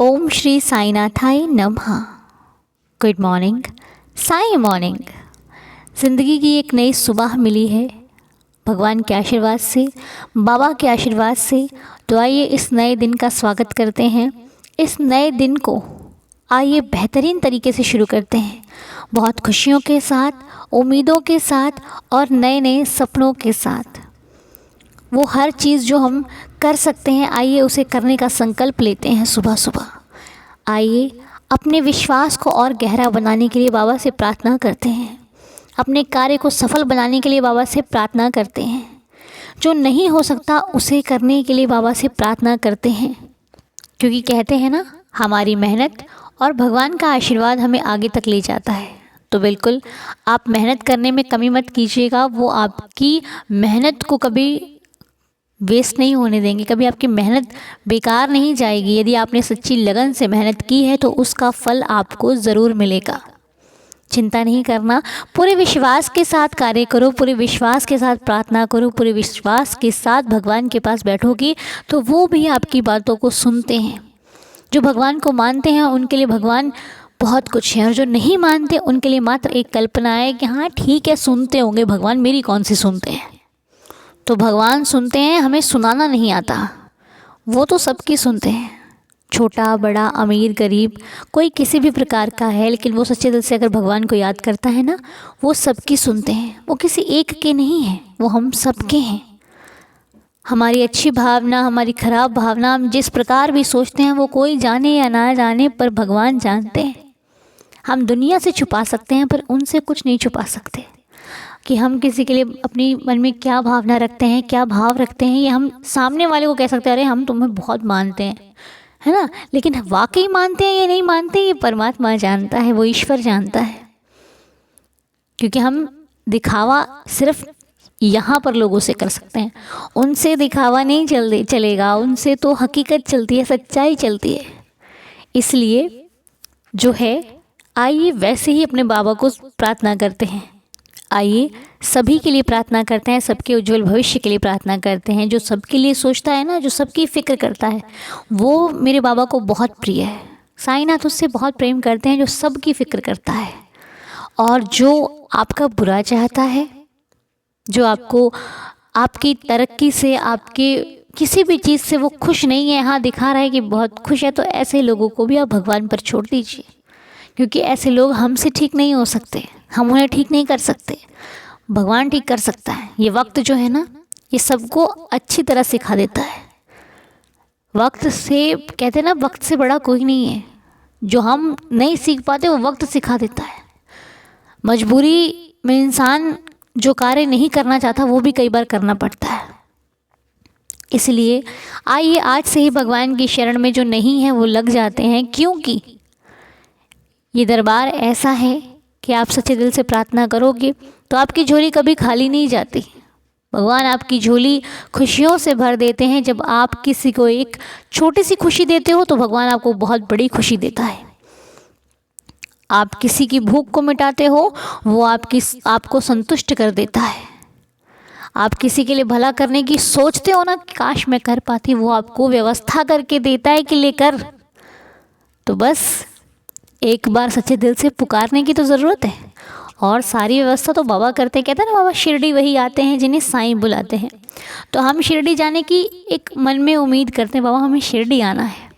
ओम श्री साईनाथाय नमः। Good morning, Sai morning. ज़िंदगी की एक नई सुबह मिली है भगवान के आशीर्वाद से, बाबा के आशीर्वाद से। तो आइए इस नए दिन का स्वागत करते हैं। इस नए दिन को आइए बेहतरीन तरीके से शुरू करते हैं, बहुत खुशियों के साथ, उम्मीदों के साथ और नए नए सपनों के साथ। वो हर चीज़ जो हम कर सकते हैं, आइए उसे करने का संकल्प लेते हैं सुबह सुबह। आइए अपने विश्वास को और गहरा बनाने के लिए बाबा से प्रार्थना करते हैं। अपने कार्य को सफल बनाने के लिए बाबा से प्रार्थना करते हैं। जो नहीं हो सकता उसे करने के लिए बाबा से प्रार्थना करते हैं, क्योंकि कहते हैं ना, हमारी मेहनत और भगवान का आशीर्वाद हमें आगे तक ले जाता है। तो बिल्कुल आप मेहनत करने में कमी मत कीजिएगा। वो आपकी मेहनत को कभी वेस्ट नहीं होने देंगे, कभी आपकी मेहनत बेकार नहीं जाएगी। यदि आपने सच्ची लगन से मेहनत की है तो उसका फल आपको ज़रूर मिलेगा। चिंता नहीं करना, पूरे विश्वास के साथ कार्य करो, पूरे विश्वास के साथ प्रार्थना करो, पूरे विश्वास के साथ भगवान के पास बैठोगी तो वो भी आपकी बातों को सुनते हैं। जो भगवान को मानते हैं उनके लिए भगवान बहुत कुछ है, और जो नहीं मानते उनके लिए मात्र एक कल्पना है कि हाँ ठीक है, सुनते होंगे भगवान, मेरी कौन सी सुनते हैं। तो भगवान सुनते हैं, हमें सुनाना नहीं आता। वो तो सबकी सुनते हैं, छोटा बड़ा, अमीर गरीब, कोई किसी भी प्रकार का है, लेकिन वो सच्चे दिल से अगर भगवान को याद करता है ना, वो सबकी सुनते हैं। वो किसी एक के नहीं हैं, वो हम सबके हैं। हमारी अच्छी भावना, हमारी खराब भावना, हम जिस प्रकार भी सोचते हैं, वो कोई जाने या ना जाने पर भगवान जानते हैं। हम दुनिया से छुपा सकते हैं पर उनसे कुछ नहीं छुपा सकते कि हम किसी के लिए अपनी मन में क्या भावना रखते हैं, क्या भाव रखते हैं। ये हम सामने वाले को कह सकते हैं, अरे हम तुम्हें बहुत मानते हैं, है ना, लेकिन वाकई मानते हैं या नहीं मानते ये परमात्मा जानता है, वो ईश्वर जानता है। क्योंकि हम दिखावा सिर्फ यहाँ पर लोगों से कर सकते हैं, उनसे दिखावा नहीं चलेगा। उनसे तो हकीकत चलती है, सच्चाई चलती है। इसलिए जो है, आइए वैसे ही अपने बाबा को प्रार्थना करते हैं। आइए सभी के लिए प्रार्थना करते हैं, सबके उज्जवल भविष्य के लिए प्रार्थना करते हैं। जो सबके लिए सोचता है ना, जो सबकी फ़िक्र करता है, वो मेरे बाबा को बहुत प्रिय है। साईनाथ उससे बहुत प्रेम करते हैं, जो सबकी फ़िक्र करता है। और जो आपका बुरा चाहता है, जो आपको आपकी तरक्की से, आपके किसी भी चीज़ से वो खुश नहीं है, हाँ दिखा रहा है कि बहुत खुश है, तो ऐसे लोगों को भी आप भगवान पर छोड़ दीजिए। क्योंकि ऐसे लोग हमसे ठीक नहीं हो सकते, हम उन्हें ठीक नहीं कर सकते, भगवान ठीक कर सकता है। ये वक्त जो है ना, ये सबको अच्छी तरह सिखा देता है। वक्त से, कहते हैं ना, वक्त से बड़ा कोई नहीं है। जो हम नहीं सीख पाते वो वक्त सिखा देता है। मजबूरी में इंसान जो कार्य नहीं करना चाहता वो भी कई बार करना पड़ता है। इसलिए आइए आज से ही भगवान की शरण में जो नहीं है वो लग जाते हैं, क्योंकि ये दरबार ऐसा है कि आप सच्चे दिल से प्रार्थना करोगे तो आपकी झोली कभी खाली नहीं जाती। भगवान आपकी झोली खुशियों से भर देते हैं। जब आप किसी को एक छोटी सी खुशी देते हो तो भगवान आपको बहुत बड़ी खुशी देता है। आप किसी की भूख को मिटाते हो, वो आपको संतुष्ट कर देता है। आप किसी के लिए भला करने की सोचते हो ना, काश मैं कर पाती, वो आपको व्यवस्था करके देता है कि लेकर। तो बस एक बार सच्चे दिल से पुकारने की तो ज़रूरत है, और सारी व्यवस्था तो बाबा करते हैं। कहते हैं ना, बाबा शिरडी वही आते हैं जिन्हें साईं बुलाते हैं। तो हम शिरडी जाने की एक मन में उम्मीद करते हैं, बाबा हमें शिरडी आना है,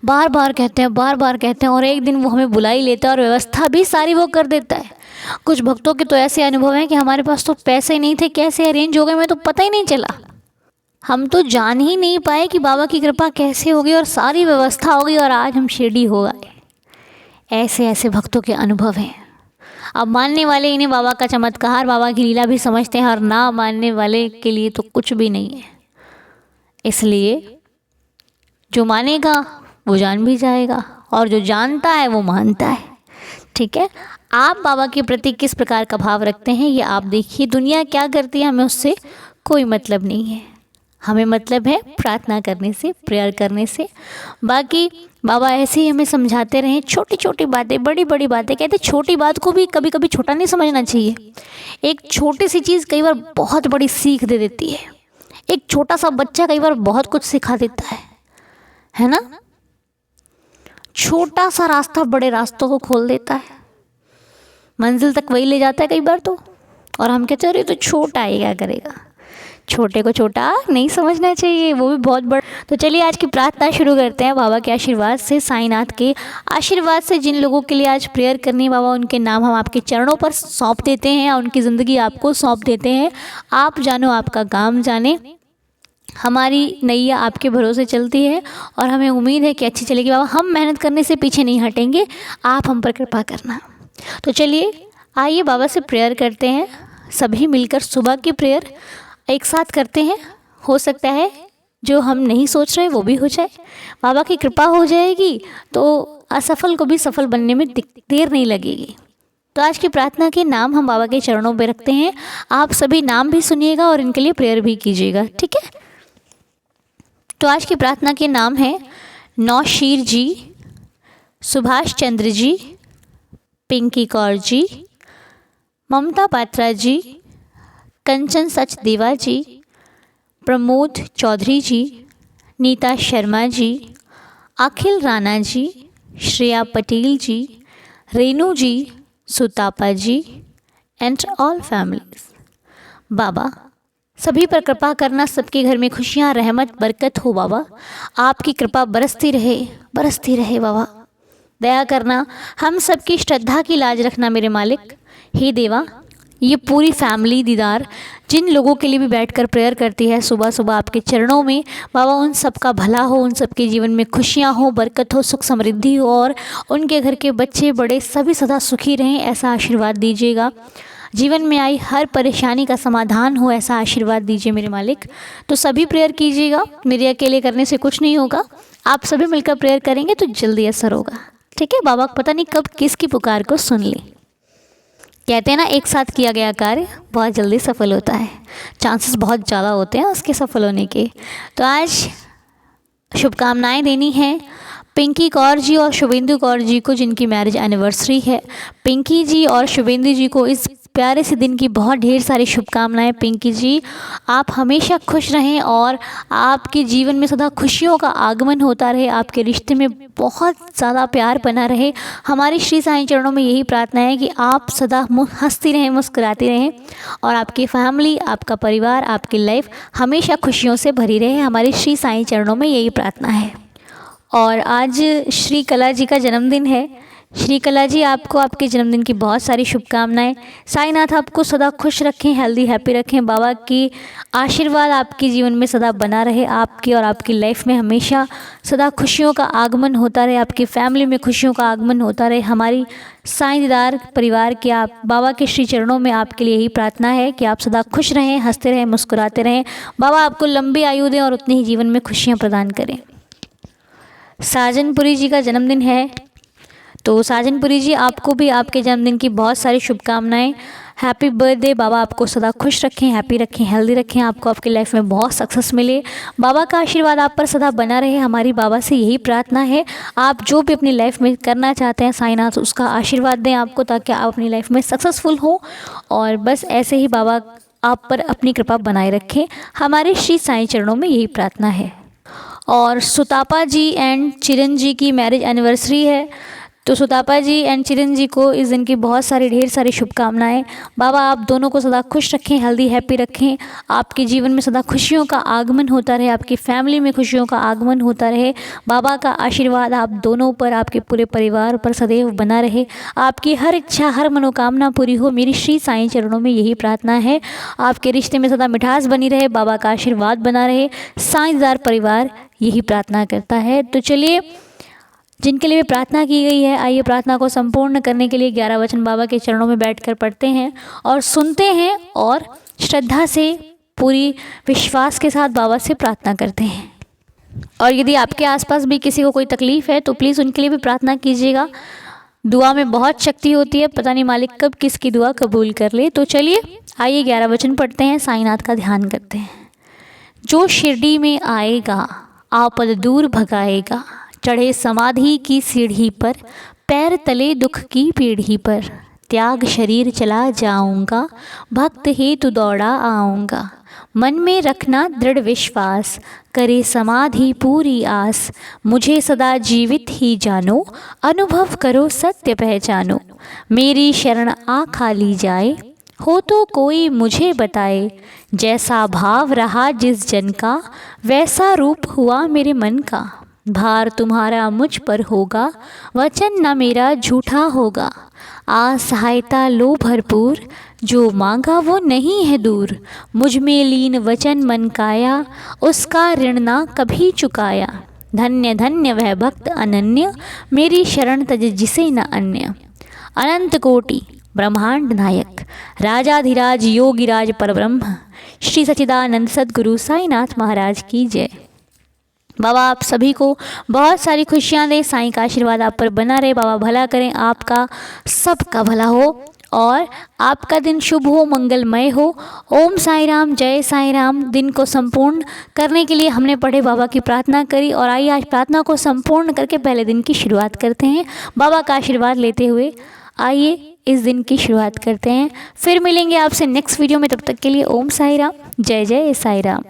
बार बार कहते हैं, बार बार कहते हैं, और एक दिन वो हमें बुला ही लेता है और व्यवस्था भी सारी वो कर देता है। कुछ भक्तों के तो ऐसे अनुभव हैं कि हमारे पास तो पैसे नहीं थे, कैसे अरेंज हो गए हमें तो पता ही नहीं चला। हम तो जान ही नहीं पाए कि बाबा की कृपा कैसे होगी, और सारी व्यवस्था हो गई और आज हम शिरडी हो गए। ऐसे ऐसे भक्तों के अनुभव हैं। अब मानने वाले इन्हें बाबा का चमत्कार, बाबा की लीला भी समझते हैं, और ना मानने वाले के लिए तो कुछ भी नहीं है। इसलिए जो मानेगा वो जान भी जाएगा, और जो जानता है वो मानता है। ठीक है, आप बाबा के प्रति किस प्रकार का भाव रखते हैं ये आप देखिए। दुनिया क्या करती है हमें उससे कोई मतलब नहीं है। हमें मतलब है प्रार्थना करने से, प्रेयर करने से। बाकी बाबा ऐसे ही हमें समझाते रहें, छोटी छोटी बातें, बड़ी बड़ी बातें। कहते छोटी बात को भी कभी कभी छोटा नहीं समझना चाहिए। एक छोटी सी चीज़ कई बार बहुत बड़ी सीख दे देती है। एक छोटा सा बच्चा कई बार बहुत कुछ सिखा देता है ना। छोटा सा रास्ता बड़े रास्तों को खोल देता है, मंजिल तक वही ले जाता है कई बार तो। और हम कहते हैं अरे तो छोटा है, क्या करेगा। छोटे को छोटा नहीं समझना चाहिए, वो भी बहुत बड़ा। तो चलिए आज की प्रार्थना शुरू करते हैं बाबा के आशीर्वाद से, साईनाथ के आशीर्वाद से। जिन लोगों के लिए आज प्रेयर करनी है बाबा, उनके नाम हम आपके चरणों पर सौंप देते हैं और उनकी ज़िंदगी आपको सौंप देते हैं। आप जानो, आपका काम जाने। हमारी नैया आपके भरोसे चलती है और हमें उम्मीद है कि अच्छी चलेगी बाबा। हम मेहनत करने से पीछे नहीं हटेंगे, आप हम पर कृपा करना। तो चलिए आइए बाबा से प्रेयर करते हैं, सभी मिलकर सुबह की प्रेयर एक साथ करते हैं। हो सकता है जो हम नहीं सोच रहे वो भी हो जाए, बाबा की कृपा हो जाएगी तो असफल को भी सफल बनने में देर नहीं लगेगी। तो आज की प्रार्थना के नाम हम बाबा के चरणों पे रखते हैं। आप सभी नाम भी सुनिएगा और इनके लिए प्रेयर भी कीजिएगा, ठीक है। तो आज की प्रार्थना के नाम हैं नौशीर जी, सुभाष चंद्र जी, पिंकी कौर जी, ममता पात्रा जी, कंचन सचदेवा जी, प्रमोद चौधरी जी, नीता शर्मा जी, अखिल राणा जी, श्रेया पटेल जी, रेनू जी, सुतापा जी एंड ऑल फैमिलीज। बाबा सभी पर कृपा करना, सबके घर में खुशियाँ, रहमत, बरकत हो बाबा। आपकी कृपा बरसती रहे बाबा। दया करना, हम सबकी श्रद्धा की लाज रखना मेरे मालिक। हे देवा, ये पूरी फैमिली दीदार जिन लोगों के लिए भी बैठकर प्रेयर करती है सुबह सुबह आपके चरणों में बाबा, उन सब का भला हो, उन सब के जीवन में खुशियाँ हो, बरकत हो, सुख समृद्धि हो और उनके घर के बच्चे बड़े सभी सदा सुखी रहें, ऐसा आशीर्वाद दीजिएगा। जीवन में आई हर परेशानी का समाधान हो, ऐसा आशीर्वाद दीजिए मेरे मालिक। तो सभी प्रेयर कीजिएगा, मेरे अकेले करने से कुछ नहीं होगा, आप सभी मिलकर प्रेयर करेंगे तो जल्दी असर होगा, ठीक है। बाबा पता नहीं कब किसकी पुकार को सुन ले। कहते हैं ना, एक साथ किया गया कार्य बहुत जल्दी सफल होता है, चांसेस बहुत ज़्यादा होते हैं उसके सफल होने के। तो आज शुभकामनाएं देनी है पिंकी कौर जी और शुभेंदु कौर जी को, जिनकी मैरिज एनिवर्सरी है। पिंकी जी और शुभेंदु जी को इस प्यारे से दिन की बहुत ढेर सारी शुभकामनाएं। पिंकी जी, आप हमेशा खुश रहें और आपके जीवन में सदा खुशियों का आगमन होता रहे, आपके रिश्ते में बहुत ज़्यादा प्यार बना रहे। हमारी श्री साईं चरणों में यही प्रार्थना है कि आप सदा हंसती रहें, मुस्कुराती रहें और आपकी फैमिली, आपका परिवार, आपकी लाइफ हमेशा खुशियों से भरी रहे। हमारी श्री साईं चरणों में यही प्रार्थना है। और आज श्री कला जी का जन्मदिन है। श्री कला जी, आपको आपके जन्मदिन की बहुत सारी शुभकामनाएं। साईनाथ आपको सदा खुश रखें, हेल्दी हैप्पी रखें। बाबा की आशीर्वाद आपके जीवन में सदा बना रहे, आपकी और आपकी लाइफ में हमेशा सदा खुशियों का आगमन होता रहे, आपकी फैमिली में खुशियों का आगमन होता रहे। हमारी साईंदार परिवार के आप बाबा के श्री चरणों में आपके लिए यही प्रार्थना है कि आप सदा खुश रहें, हंसते रहें, मुस्कुराते रहें। बाबा आपको लंबी आयु दें और उतनी ही जीवन में खुशियाँ प्रदान करें। साजनपुरी जी का जन्मदिन है, तो साजनपुरी जी, आपको भी आपके जन्मदिन की बहुत सारी शुभकामनाएं। Happy birthday. बाबा आपको सदा खुश रखें, हैप्पी रखें, हेल्दी रखें, आपको आपकी लाइफ में बहुत सक्सेस मिले। बाबा का आशीर्वाद आप पर सदा बना रहे, हमारी बाबा से यही प्रार्थना है। आप जो भी अपनी लाइफ में करना चाहते हैं साईनाथ उसका आशीर्वाद दें आपको, ताकि आप अपनी लाइफ में सक्सेसफुल हो। और बस ऐसे ही बाबा आप पर अपनी कृपा बनाए रखें, हमारे श्री साईं चरणों में यही प्रार्थना है। और सुतापा जी एंड चिरन जी की मैरिज एनिवर्सरी है, तो सुतापा जी एंड चिरन जी को इस दिन की बहुत सारी ढेर सारी शुभकामनाएं। बाबा आप दोनों को सदा खुश रखें, हेल्दी हैप्पी रखें, आपके जीवन में सदा खुशियों का आगमन होता रहे, आपकी फैमिली में खुशियों का आगमन होता रहे। बाबा का आशीर्वाद आप दोनों पर, आपके पूरे परिवार पर सदैव बना रहे, आपकी हर इच्छा, हर मनोकामना पूरी हो। मेरी श्री साईं चरणों में यही प्रार्थना है। आपके रिश्ते में सदा मिठास बनी रहे, बाबा का आशीर्वाद बना रहे। साईंदार परिवार यही प्रार्थना करता है। तो चलिए, जिनके लिए भी प्रार्थना की गई है, आइए प्रार्थना को संपूर्ण करने के लिए 11 वचन बाबा के चरणों में बैठकर पढ़ते हैं और सुनते हैं और श्रद्धा से, पूरी विश्वास के साथ बाबा से प्रार्थना करते हैं। और यदि आपके आसपास भी किसी को कोई तकलीफ़ है तो प्लीज़ उनके लिए भी प्रार्थना कीजिएगा। दुआ में बहुत शक्ति होती है, पता नहीं मालिक कब किसकी दुआ कबूल कर ले। तो चलिए आइए 11 वचन पढ़ते हैं, साईनाथ का ध्यान करते हैं। जो शिरडी में आएगा आपद दूर भगाएगा, चढ़े समाधि की सीढ़ी पर, पैर तले दुख की पीढ़ी पर, त्याग शरीर चला जाऊंगा, भक्त हेतु दौड़ा आऊँगा, मन में रखना दृढ़ विश्वास, करे समाधि पूरी आस। मुझे सदा जीवित ही जानो, अनुभव करो सत्य पहचानो। मेरी शरण आ खाली जाए, हो तो कोई मुझे बताए। जैसा भाव रहा जिस जन का, वैसा रूप हुआ मेरे मन का। भार तुम्हारा मुझ पर होगा, वचन न मेरा झूठा होगा। आ सहायता लो भरपूर, जो मांगा वो नहीं है दूर। मुझ में लीन वचन मन काया, उसका ऋण ना कभी चुकाया। धन्य धन्य वह भक्त अनन्य, मेरी शरण तज जिसे न अन्य। अनंत कोटि ब्रह्मांड नायक, राजाधिराज योगिराज परब्रह्म, श्री सच्चिदानंद सद्गुरु साईनाथ महाराज की जय। बाबा आप सभी को बहुत सारी खुशियाँ दें, साईं का आशीर्वाद आप पर बना रहे। बाबा भला करें, आपका सबका भला हो और आपका दिन शुभ हो, मंगलमय हो। ओम साई राम, जय साई राम। दिन को संपूर्ण करने के लिए हमने पढ़े, बाबा की प्रार्थना करी और आइए आज प्रार्थना को संपूर्ण करके पहले दिन की शुरुआत करते हैं। बाबा का आशीर्वाद लेते हुए आइए इस दिन की शुरुआत करते हैं। फिर मिलेंगे आपसे नेक्स्ट वीडियो में, तब तक के लिए ओम साई राम, जय जय साई राम।